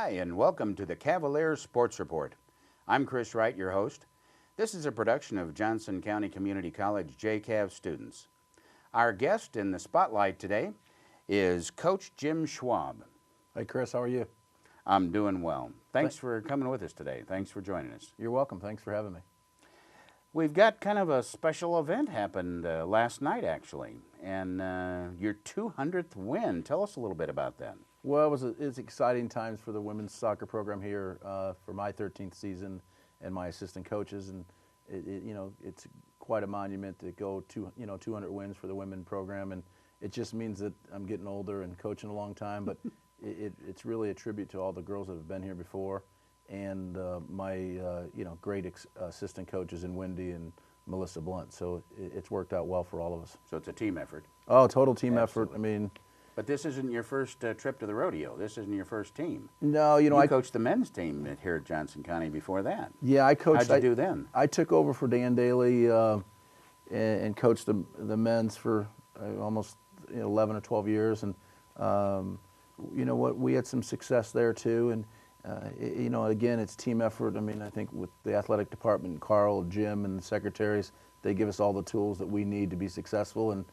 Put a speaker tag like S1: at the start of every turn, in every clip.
S1: Hi, and welcome to the Cavalier Sports Report. I'm Chris Wright, your host. This is a production of Johnson County Community College JCAV students. Our guest in the spotlight today is Coach Jim Schwab.
S2: Hey, Chris, how are you?
S1: I'm doing well. Thanks for coming with us today. Thanks for joining us.
S2: You're welcome. Thanks for having me.
S1: We've got kind of a special event happened last night, actually, and your 200th win. Tell us a little bit about that.
S2: Well, it's exciting times for the women's soccer program here for my 13th season and my assistant coaches, and it's quite a monument to go to 200 wins for the women program, and it just means that I'm getting older and coaching a long time, but it's really a tribute to all the girls that have been here before, and my great assistant coaches in Wendy and Melissa Blunt. So it's worked out well for all of us.
S1: So it's a team effort.
S2: Oh, total team
S1: Absolutely.
S2: effort. I mean.
S1: But this isn't your first trip to the rodeo. This isn't your first team.
S2: No,
S1: I coached the men's team here at Johnson County before that.
S2: Yeah, I coached.
S1: How'd you do then?
S2: I took over for Dan Daly and coached the men's for almost 11 or 12 years, and we had some success there too. And again, it's team effort. I mean, I think with the athletic department, Carl, Jim, and the secretaries, they give us all the tools that we need to be successful. And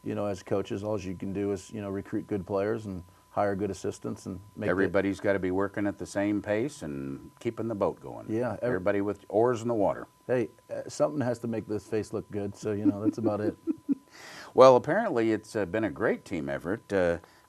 S2: as coaches, all you can do is, recruit good players and hire good assistants and make
S1: everybody's got to be working at the same pace and keeping the boat going.
S2: Yeah.
S1: Everybody with oars in the water.
S2: Hey, something has to make this face look good, so, that's about it.
S1: Well, apparently it's been a great team effort.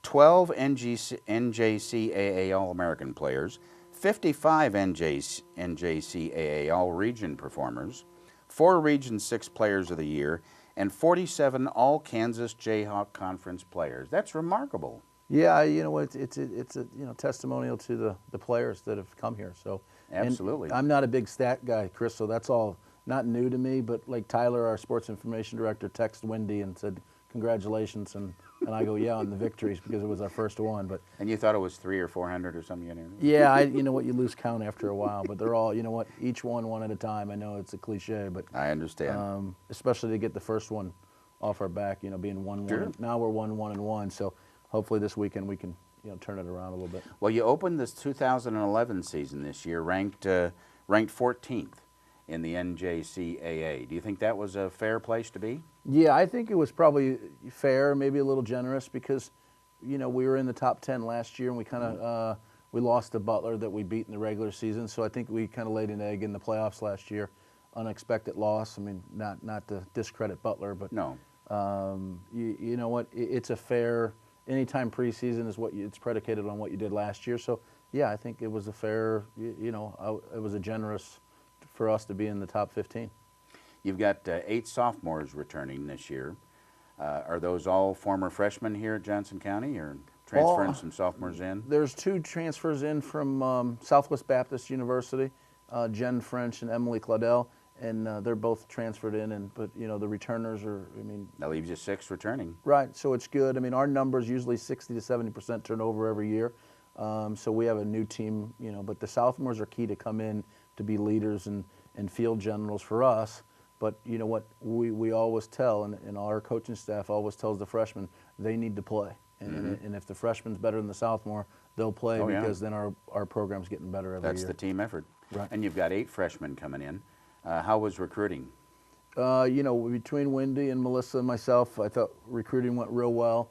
S1: 12 NJCAA All-American players, 55 NJCAA All-Region performers, 4 Region 6 Players of the Year, and 47 All-Kansas Jayhawk Conference players. That's remarkable.
S2: Yeah, it's a testimonial to the players that have come here. So
S1: absolutely.
S2: I'm not a big stat guy, Chris, so that's all not new to me. But like Tyler, our sports information director, texted Wendy and said, "Congratulations," and I go, "Yeah, on the victories," because it was our first one. But
S1: and you thought it was 300 or 400 or something?
S2: Yeah, you lose count after a while. But they're all, each one at a time. I know it's a cliche, but
S1: I understand.
S2: Especially to get the first one off our back, being 1-1.
S1: Sure.
S2: Now we're 1-1-1. So hopefully this weekend we can turn it around a little bit.
S1: Well, you opened this 2011 season this year ranked 14th in the NJCAA. Do you think that was a fair place to be?
S2: Yeah, I think it was probably fair, maybe a little generous, because we were in the top 10 last year, and we kind of we lost to Butler that we beat in the regular season. So I think we kind of laid an egg in the playoffs last year. Unexpected loss. I mean, not to discredit Butler, but
S1: no.
S2: You know what? It's a fair. Anytime preseason is it's predicated on what you did last year. So yeah, I think it was a fair. It was a generous for us to be in the top 15.
S1: You've got 8 sophomores returning this year. Are those all former freshmen here at Johnson County, or transferring some sophomores in?
S2: There's 2 transfers in from Southwest Baptist University, Jen French and Emily Claudel, and they're both transferred in. But the returners are.
S1: That leaves you 6 returning.
S2: Right. So it's good. Our numbers usually 60 to 70% turnover every year. So we have a new team. But the sophomores are key to come in to be leaders and field generals for us. But you know what, we always tell, and our coaching staff always tells the freshmen, they need to play. And if the freshman's better than the sophomore, they'll play because then our program's getting better every year.
S1: That's the team effort.
S2: Right.
S1: And you've got 8 freshmen coming in. How was recruiting?
S2: Between Wendy and Melissa and myself, I thought recruiting went real well.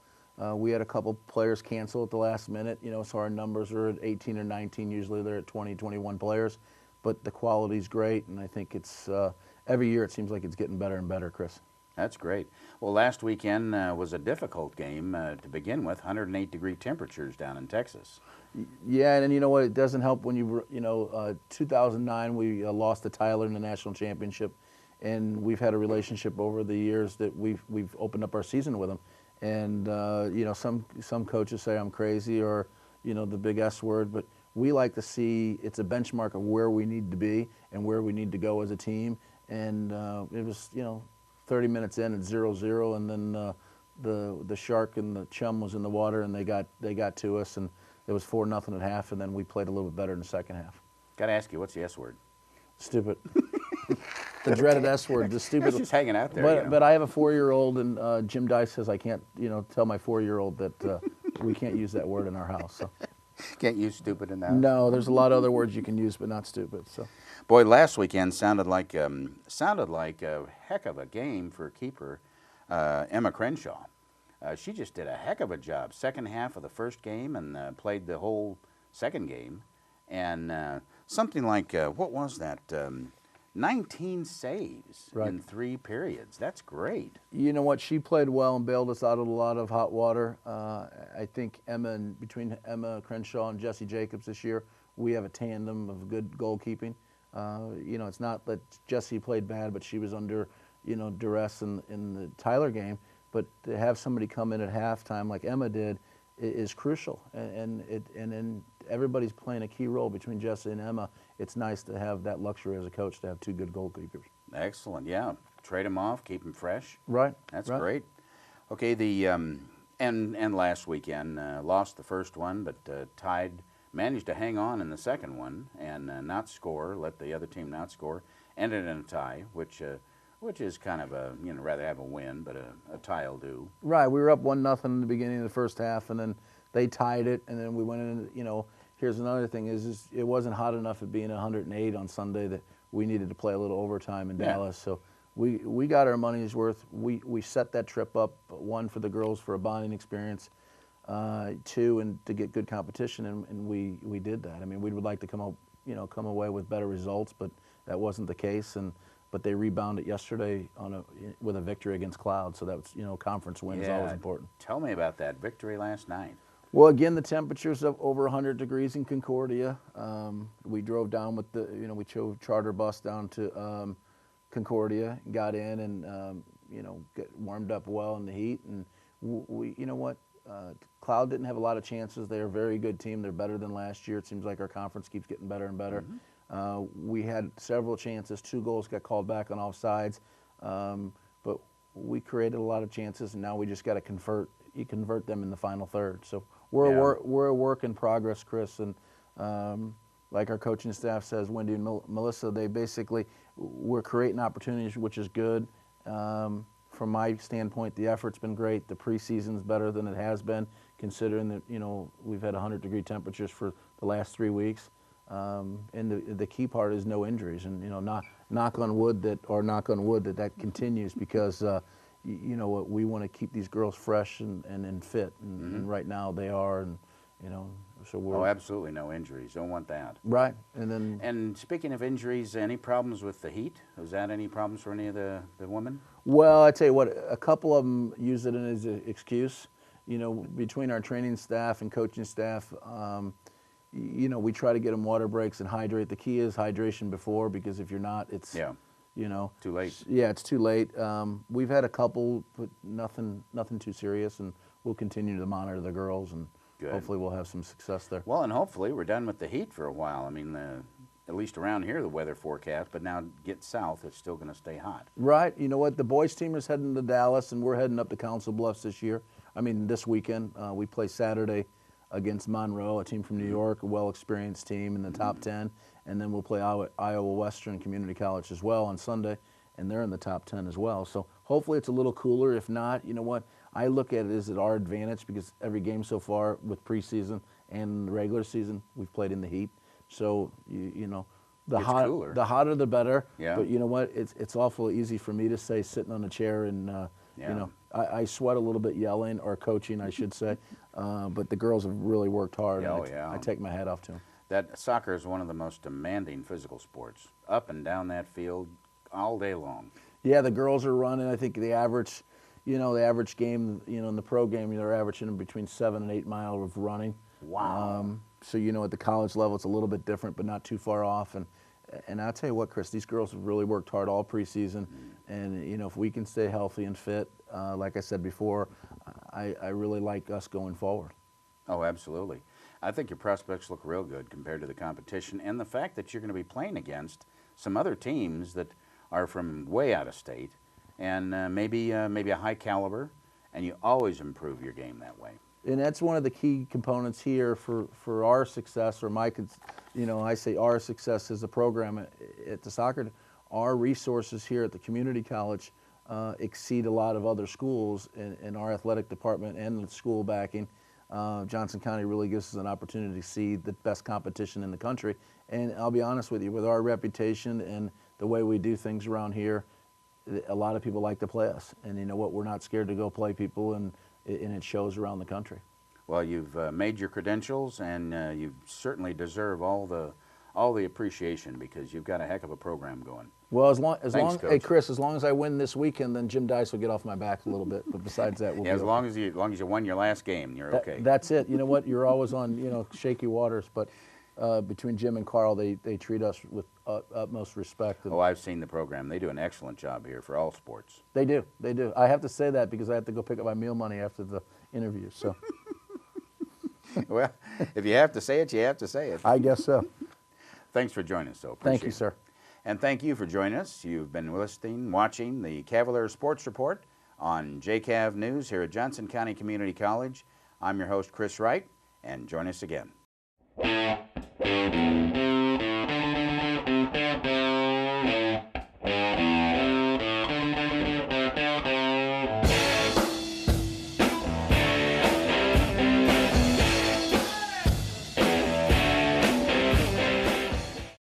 S2: We had a couple players cancel at the last minute, so our numbers are at 18 or 19. Usually they're at 20, 21 players. But the quality's great, and I think it's every year it seems like it's getting better and better, Chris.
S1: That's great. Well, last weekend was a difficult game to begin with, 108-degree temperatures down in Texas.
S2: Yeah, and you know what? It doesn't help when 2009 we lost to Tyler in the national championship, and we've had a relationship over the years that we've opened up our season with them. And some coaches say I'm crazy or the big S word, but we like to see it's a benchmark of where we need to be and where we need to go as a team. And it was 30 minutes in at 0-0, and then the shark and the chum was in the water, and they got to us, and it was 4-0 at half, and then we played a little bit better in the second half.
S1: Got to ask you, what's the S word?
S2: Stupid. The dreaded S word, the stupid.
S1: It's just hanging out there.
S2: But I have a 4-year-old, and Jim Dice says I can't, tell my 4-year-old that we can't use that word in our house. So.
S1: Can't use stupid in that.
S2: No, there's a lot of other words you can use, but not stupid. So,
S1: Boy, last weekend sounded like a heck of a game for keeper Emma Crenshaw. She just did a heck of a job. Second half of the first game and played the whole second game, and something like what was that? 19 saves in 3 periods. That's great.
S2: You know what? She played well and bailed us out of a lot of hot water. I think between Emma Crenshaw and Jessie Jacobs this year, we have a tandem of good goalkeeping. You know, it's not that Jessie played bad, but she was under, you know, duress in the Tyler game. But to have somebody come in at halftime like Emma did is crucial, and then everybody's playing a key role between Jessie and Emma. It's nice to have that luxury as a coach to have 2 good goalkeepers. Excellent,
S1: yeah. Trade them off, keep them fresh.
S2: Right.
S1: That's great. Okay, the and last weekend lost the first one, but managed to hang on in the second one and not score, let the other team not score. Ended in a tie, which is kind of a, you know, rather have a win, but a tie will do.
S2: Right. We were up 1-0 in the beginning of the first half, and then they tied it, and then we went in. You know, here's another thing: is it wasn't hot enough at being 108 on Sunday that we needed to play a little overtime in Dallas. So we got our money's worth. We set that trip up, 1 for the girls for a bonding experience, 2 and to get good competition, and we did that. I mean, we would like to come away with better results, but that wasn't the case. But they rebounded yesterday with a victory against Cloud, so that was, you know, conference win is always important.
S1: Tell me about that victory last night.
S2: Well, again, the temperature's up over 100 degrees in Concordia. We drove down with we chose charter bus down to Concordia, got in, and get warmed up well in the heat. And you know what? Cloud didn't have a lot of chances. They're a very good team. They're better than last year. It seems like our conference keeps getting better and better. Mm-hmm. We had several chances. 2 goals got called back on offsides, but we created a lot of chances, and now we just got to convert them in the final third. So we're a work in progress, Chris, and like our coaching staff says, Wendy and Melissa, we're creating opportunities, which is good. From my standpoint, the effort's been great. The preseason's better than it has been, considering that, you know, we've had 100-degree temperatures for the last 3 weeks. And the key part is no injuries, and, you know, knock on wood that continues, because you know what, we want to keep these girls fresh and fit, and right now they are, and, you know, so we're
S1: absolutely no injuries. Don't want that.
S2: Right. And
S1: speaking of injuries, any problems with the heat? Was that any problems for any of the women?
S2: Well, I tell you what, a couple of them use it as an excuse. You know, between our training staff and coaching staff, you know, we try to get them water breaks and hydrate. The key is hydration before, because if you're not, it's, you know,
S1: too late.
S2: Yeah, it's too late. We've had a couple, but nothing too serious, and we'll continue to monitor the girls, and hopefully we'll have some success there.
S1: Well, and hopefully we're done with the heat for a while. I mean, at least around here, the weather forecast, but now get south, it's still going to stay hot.
S2: Right. You know what? The boys team is heading to Dallas, and we're heading up to Council Bluffs this weekend. We play Saturday against Monroe, a team from New York, a well-experienced team in the top 10. And then we'll play Iowa Western Community College as well on Sunday, and they're in the top 10 as well. So hopefully it's a little cooler. If not, you know what? I look at it as at our advantage, because every game so far with preseason and the regular season, we've played in the heat. So, you know, the hotter the better. Yeah. But you know what? It's awful easy for me to say sitting on a chair, and you know, I sweat a little bit yelling, or coaching, I should say. But the girls have really worked hard. I take my hat off to them.
S1: That soccer is one of the most demanding physical sports, up and down that field all day long.
S2: Yeah, the girls are running. I think the average game, you know, in the pro game, they're averaging between 7 and 8 miles of running.
S1: Wow.
S2: So, you know, at the college level, it's a little bit different, but not too far off. And I'll tell you what, Chris, these girls have really worked hard all preseason. And, you know, if we can stay healthy and fit, like I said before, I really like us going forward.
S1: Oh, absolutely. I think your prospects look real good compared to the competition, and the fact that you're going to be playing against some other teams that are from way out of state, and maybe a high caliber, and you always improve your game that way.
S2: And that's one of the key components here for our success, or I say our success as a program at the soccer. Our resources here at the community college exceed a lot of other schools in our athletic department and the school backing. Johnson County really gives us an opportunity to see the best competition in the country. And I'll be honest with you, with our reputation and the way we do things around here, a lot of people like to play us. And you know what, we're not scared to go play people, and it shows around the country.
S1: Well, you've made your credentials, and you certainly deserve all the appreciation, because you've got a heck of a program going.
S2: Well, hey
S1: Coach.
S2: Chris, as long as I win this weekend, then Jim Dice will get off my back a little bit. But besides that, we'll
S1: Yeah,
S2: be
S1: as long as you won your last game, you're okay.
S2: That's it. You know what? You're always on shaky waters, but between Jim and Carl, they treat us with utmost respect.
S1: Oh, I've seen the program. They do an excellent job here for all sports.
S2: They do. They do. I have to say that because I have to go pick up my meal money after the interview. So.
S1: Well, if you have to say it, you have to say it.
S2: I guess so.
S1: Thanks for joining us, though.
S2: Thank you, sir.
S1: And thank you for joining us. You've been watching the Cavalier Sports Report on JCAV News here at Johnson County Community College. I'm your host, Chris Wright, and join us again.